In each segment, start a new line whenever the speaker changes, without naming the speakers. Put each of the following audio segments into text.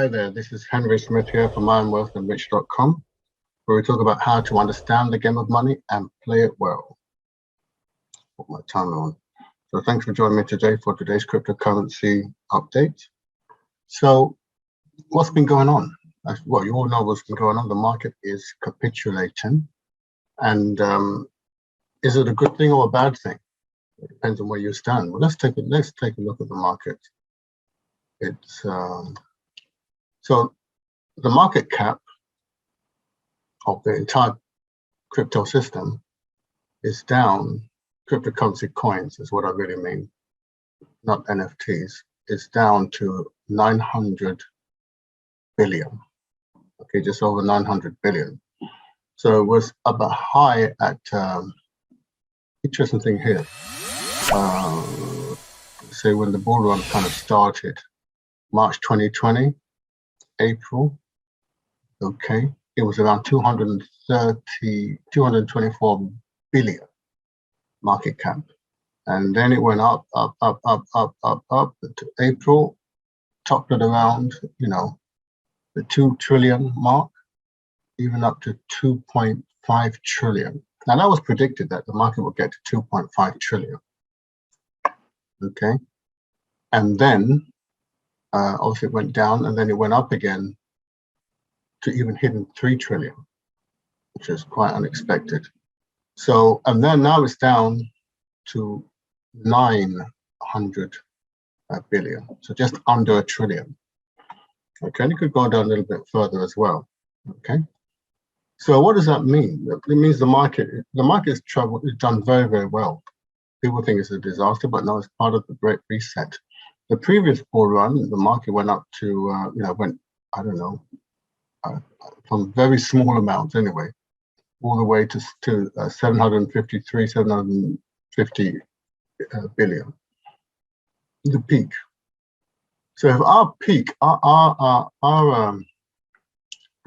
Hi there, this is Henry Smith here from IamWealthyandRich.com, where we talk about how to understand the game of money and play it well. Put my timer on. So thanks for joining me today for today's cryptocurrency update. So what's been going on? Well, you all know what's been going on. The market is capitulating. And is it a good thing or a bad thing? It depends on where you stand. Well, let's take a look at the market. It's so the market cap of the entire crypto system is down. Cryptocurrency coins is what I really mean, not NFTs. It's down to 900 billion. Okay, just over 900 billion. So it was about high at interesting thing here. Say when the bull run kind of started, March 2020, April. Okay, it was around 224 billion market cap, and then it went up to April, topped at around the 2 trillion mark, even up to 2.5 trillion. Now that was predicted that the market would get to 2.5 trillion. Okay, and then obviously it went down, and then it went up again to even hitting 3 trillion, which is quite unexpected. So, and then now it's down to 900 billion, so just under a trillion. Okay, and it could go down a little bit further as well. Okay, so what does that mean? It means the market's done very, very well. People think it's a disaster, but no, it's part of the Great Reset. The previous bull run, the market went up to, I don't know, from very small amounts anyway, all the way to 750 billion, the peak. So if our peak, the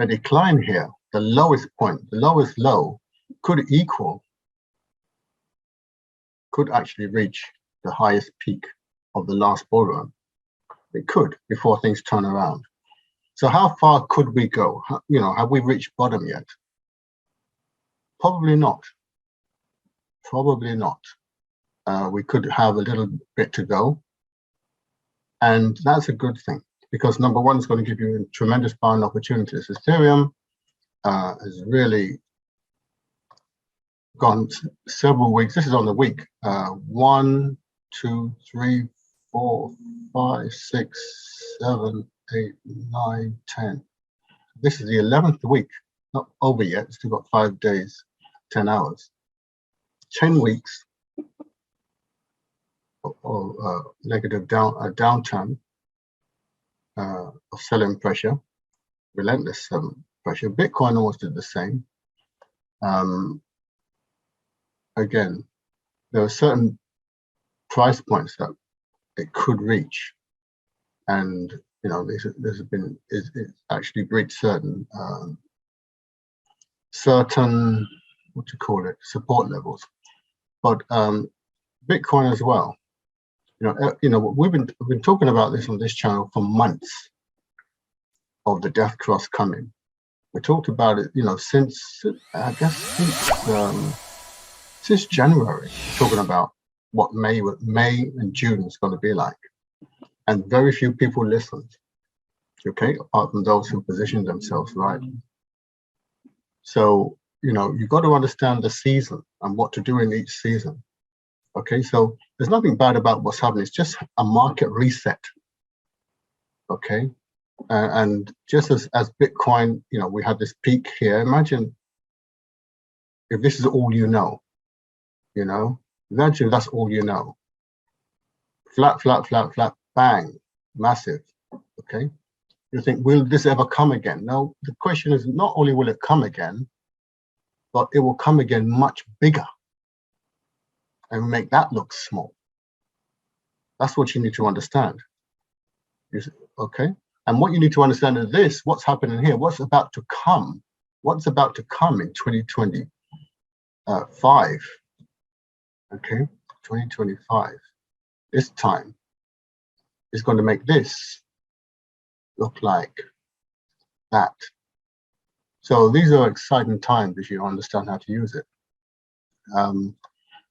decline here, the lowest point, the lowest low, could actually reach the highest peak of the last bull run. It could, before things turn around. So how far could we go? Have we reached bottom yet? Probably not. Probably not. We could have a little bit to go. And that's a good thing, because number one, it's going to give you tremendous buying opportunities. Ethereum has really gone several weeks. This is on the week. 1, 2, 3, 4, 5, 6, 7, 8, 9, 10. This is the 11th week, not over yet. It's still got 5 days, 10 hours, 10 weeks of negative downturn of selling pressure, relentless selling pressure. Bitcoin almost did the same. Again, there are certain price points that it could reach, and it's actually breached certain support levels. But Bitcoin as well. We've been talking about this on this channel for months, of the death cross coming. We talked about it, since since January, talking about what May and June is going to be like, and very few people listened. Okay, apart from those who positioned themselves right. So you've got to understand the season and what to do in each season. Okay, so there's nothing bad about what's happening. It's just a market reset. Okay, and just as Bitcoin, we had this peak here. Imagine if this is all you know. Imagine that's all you know. Flat, flat, flat, flat, bang, massive. Okay, you think, will this ever come again? No, the question is not only will it come again, but it will come again much bigger and make that look small. That's what you need to understand. Okay, and what you need to understand is this: what's happening here, what's about to come in 2025. Okay, 2025. This time is going to make this look like that. So these are exciting times if you understand how to use it.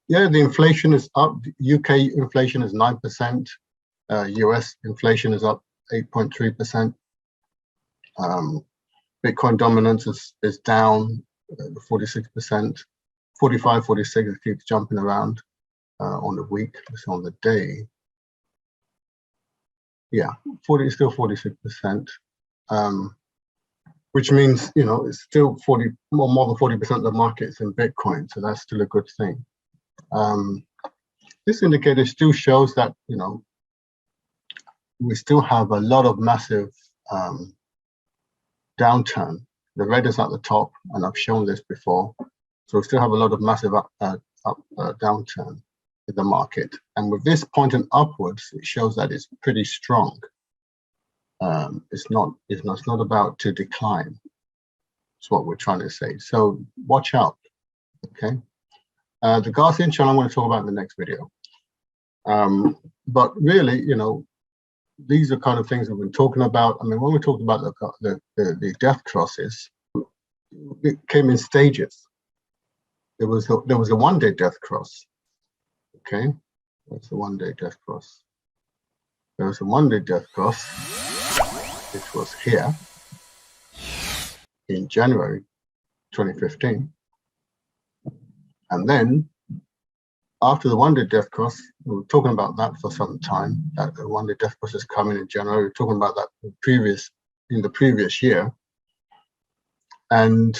Yeah, the inflation is up. UK inflation is 9%. US inflation is up 8.3%. Bitcoin dominance is down 46%, 45, 46. It keeps jumping around on the week. It's on the day. Yeah, still 46%, which means, you know, it's still more than 40% of the market is in Bitcoin. So that's still a good thing. This indicator still shows that, you know, we still have a lot of massive downturn. The red is at the top, and I've shown this before. So we still have a lot of massive downturn in the market. And with this pointing upwards, it shows that it's pretty strong. It's not about to decline. That's what we're trying to say. So watch out, okay? The Gaussian channel I'm going to talk about in the next video. But really, you know, these are kind of things we've been talking about. I mean, when we talked about the death crosses, it came in stages. There was a one-day death cross. Okay, that's a one-day death cross. There was a one-day death cross, which was here in January 2015, and then after the one-day death cross, we were talking about that for some time. That the one-day death cross is coming in January. We were talking about that in the previous year, and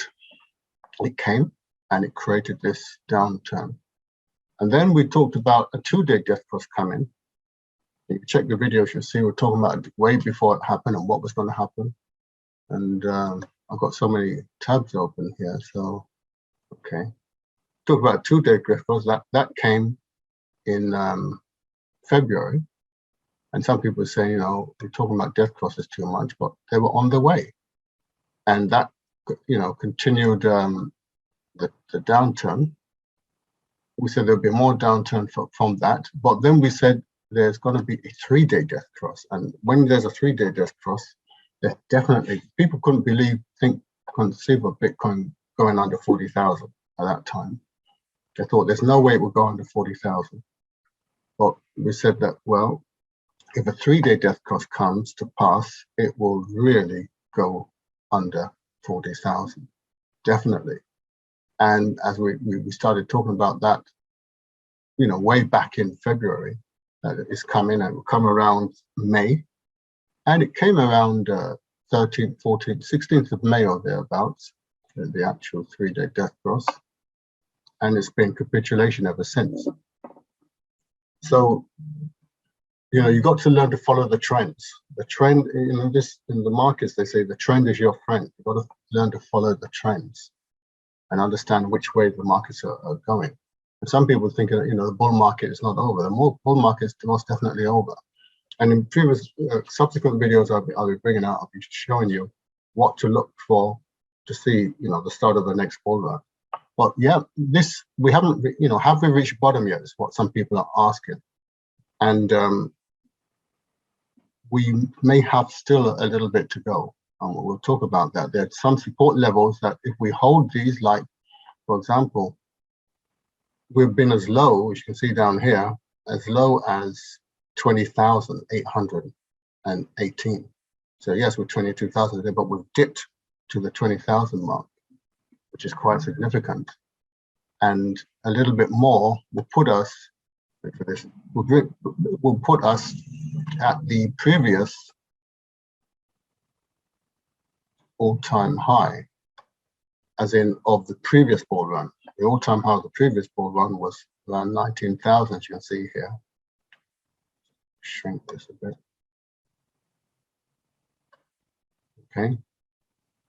it came and it created this downturn. And then we talked about a two-day death cross coming. You check the videos, you'll see we're talking about it way before it happened and what was going to happen. And I've got so many tabs open here. So, okay. Talk about two-day death cross. That came in February. And some people are saying, you know, we're talking about death crosses too much, but they were on the way. And that, you know, continued the downturn. We said there'll be more downturn from that, but then we said there's going to be a three-day death cross. And when there's a three-day death cross, there definitely, people couldn't conceive of Bitcoin going under 40,000 at that time. They thought there's no way it would go under 40,000. But we said that, well, if a three-day death cross comes to pass, it will really go under 40,000, definitely. And as we started talking about that, you know, way back in February, that it's coming and it will come around May. And it came around 13th, 14th, 16th of May or thereabouts, the actual three-day death cross. And it's been capitulation ever since. So, you know, you got to learn to follow the trends. The trend, you know, this in the markets, they say the trend is your friend. You've got to learn to follow the trends and understand which way the markets are going. And some people think that, you know, the bull market is not over. The bull market is most definitely over. And in previous subsequent videos I'll be bringing out, I'll be showing you what to look for to see, you know, the start of the next bull run. But yeah, we haven't, you know, have we reached bottom yet is what some people are asking. And we may have still a little bit to go. And we'll talk about that. There are some support levels that if we hold these, like, for example, we've been as low, as you can see down here, as low as 20,818. So yes, we're 22,000 there, but we've dipped to the 20,000 mark, which is quite significant. And a little bit more will put us, wait for this, will put us at the previous all-time high, as in of the previous bull run. The all-time high of the previous bull run was around 19,000, as you can see here. Shrink this a bit. Okay,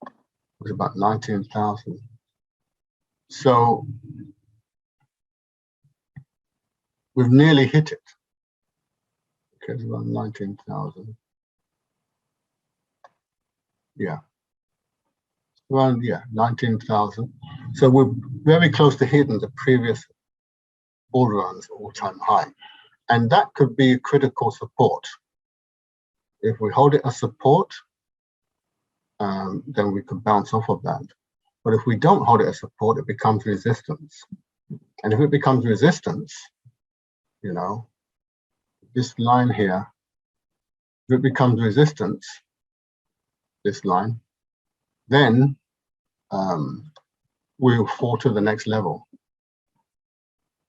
it was about 19,000. So we've nearly hit it. Okay, it's around 19,000. Yeah. Around, yeah, 19,000. So we're very close to hitting the previous bull run's all-time high. And that could be critical support. If we hold it as support, then we could bounce off of that. But if we don't hold it as support, it becomes resistance. And if it becomes resistance, you know, this line here, if it becomes resistance, this line, then we'll fall to the next level.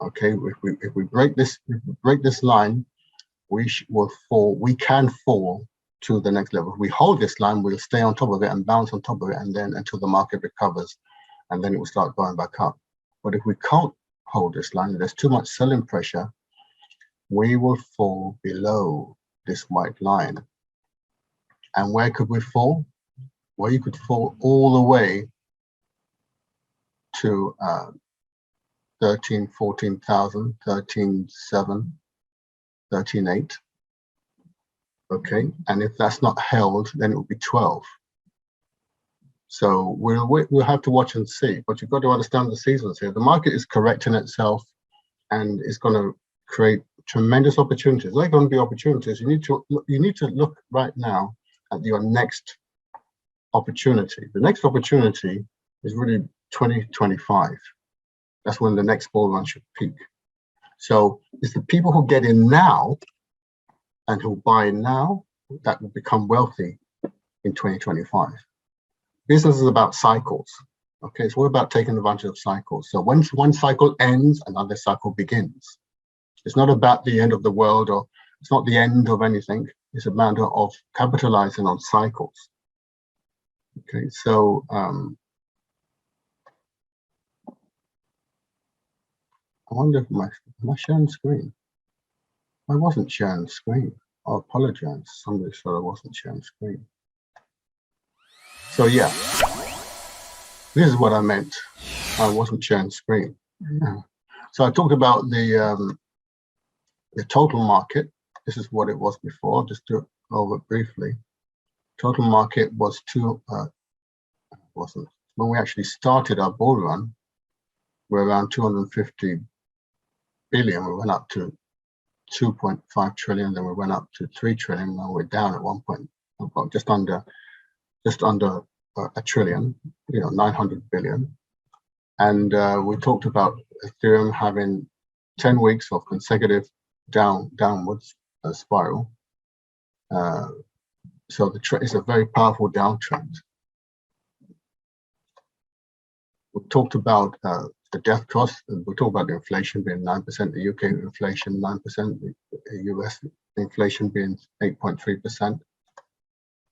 Okay, if we break this line, we can fall to the next level. If we hold this line, we'll stay on top of it and bounce on top of it, and then until the market recovers, and then it will start going back up. But if we can't hold this line, there's too much selling pressure, we will fall below this white line. And where could we fall? Well, you could fall all the way to 13, 14,000, 13,700, 13,800. Okay, and if that's not held, then it will be 12. So we'll have to watch and see, but you've got to understand the seasons here. The market is correcting itself and it's going to create tremendous opportunities. There are going to be opportunities. You need to look right now at your next opportunity. The next opportunity is really 2025. That's when the next bull run should peak. So it's the people who get in now and who buy now that will become wealthy in 2025. Business is about cycles. Okay, so we're about taking advantage of cycles. So once one cycle ends, another cycle begins. It's not about the end of the world, or it's not the end of anything. It's a matter of capitalizing on cycles. Okay, so I wonder if am I sharing screen? I wasn't sharing screen. I apologize. Somebody said I wasn't sharing screen. So yeah, this is what I meant. I wasn't sharing screen. Yeah. So I talked about the total market. This is what it was before. Just to go over it briefly. Total market was wasn't when we actually started our bull run. We're around 250 billion. We went up to 2.5 trillion. Then we went up to 3 trillion. Now we're down at 1 point, just under a trillion. 900 billion. And we talked about Ethereum having 10 weeks of consecutive downwards spiral. So it's a very powerful downtrend. We talked about the death cost. We talked about the inflation being 9%, the UK inflation 9%, the US inflation being 8.3%,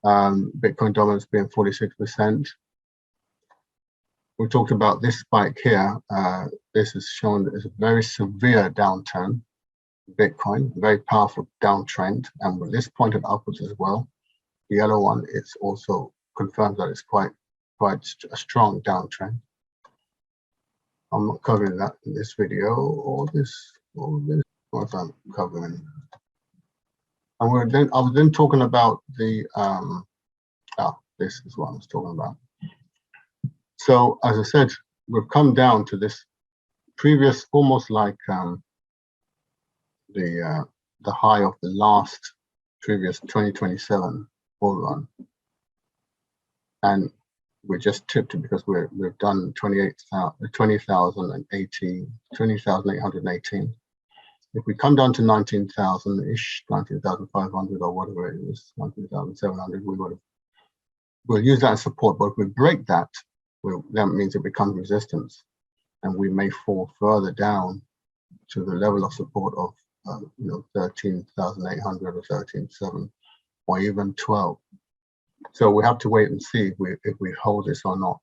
Bitcoin dominance being 46%. We talked about this spike here. This is shown as a very severe downturn. Bitcoin, very powerful downtrend, and with this pointed upwards as well. The yellow one, it's also confirms that it's quite a strong downtrend. I'm not covering that in this video, or this, what I'm covering. And I was then talking about the this is what I was talking about. So as I said, we've come down to this previous, almost like the high of the last previous 2027 bull run, and we just tipped it because we've done 20,818. If we come down to 19,000-ish, 19,500 or whatever it is, 19,700, we'll use that as support. But if we break that, that means it becomes resistance, and we may fall further down to the level of support of 13,800 or 13,700 or even 12. So we have to wait and see if we hold this or not.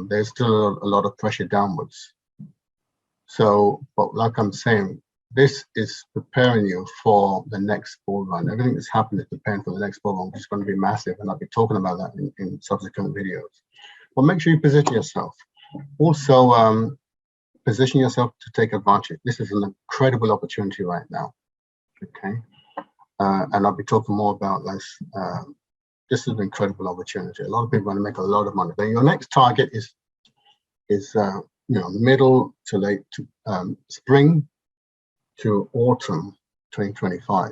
There's still a lot of pressure downwards. So, but like I'm saying, this is preparing you for the next bull run. Everything that's happened is preparing for the next bull run, which is going to be massive, and I'll be talking about that in subsequent videos. But make sure you position yourself. Also, position yourself to take advantage. This is an incredible opportunity right now. Okay, and I'll be talking more about this. This is an incredible opportunity. A lot of people want to make a lot of money. Then your next target is middle to late spring to autumn 2025.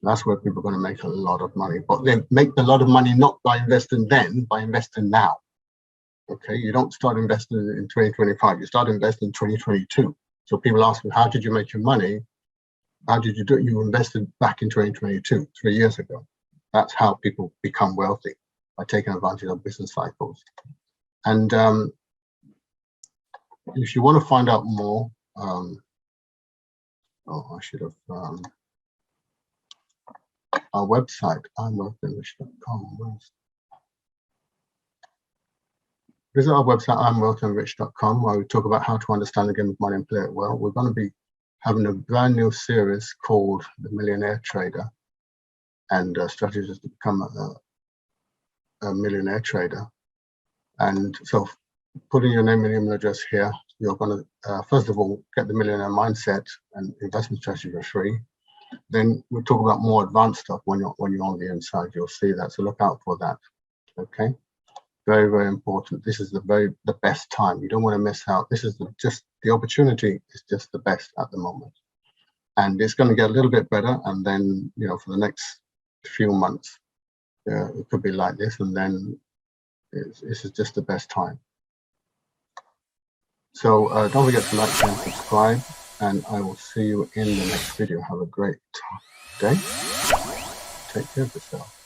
That's where people are going to make a lot of money. But they make a lot of money not by investing then, by investing now. Okay, you don't start investing in 2025. You start investing in 2022. So people ask me, how did you make your money? How did you do it? You invested back in 2022, 3 years ago. That's how people become wealthy, by taking advantage of business cycles. And if you want to find out more, I should have our website, IamWealthyandRich.com. Visit our website, IamWealthyandRich.com, where we talk about how to understand the game of money and play it well. We're going to be having a brand new series called The Millionaire Trader, and strategies to become a millionaire trader. And so putting your name and email address here, you're going to, first of all, get the millionaire mindset and investment strategy for free. Then we'll talk about more advanced stuff when you're on the inside. You'll see that, so look out for that. Okay, very, very important. This is the best time. You don't want to miss out. This is just the opportunity is just the best at the moment, and it's going to get a little bit better. And then, you know, for the next few months, it could be like this, and then this is just the best time. So don't forget to like and subscribe, and I will see you in the next video. Have a great day. Take care of yourself.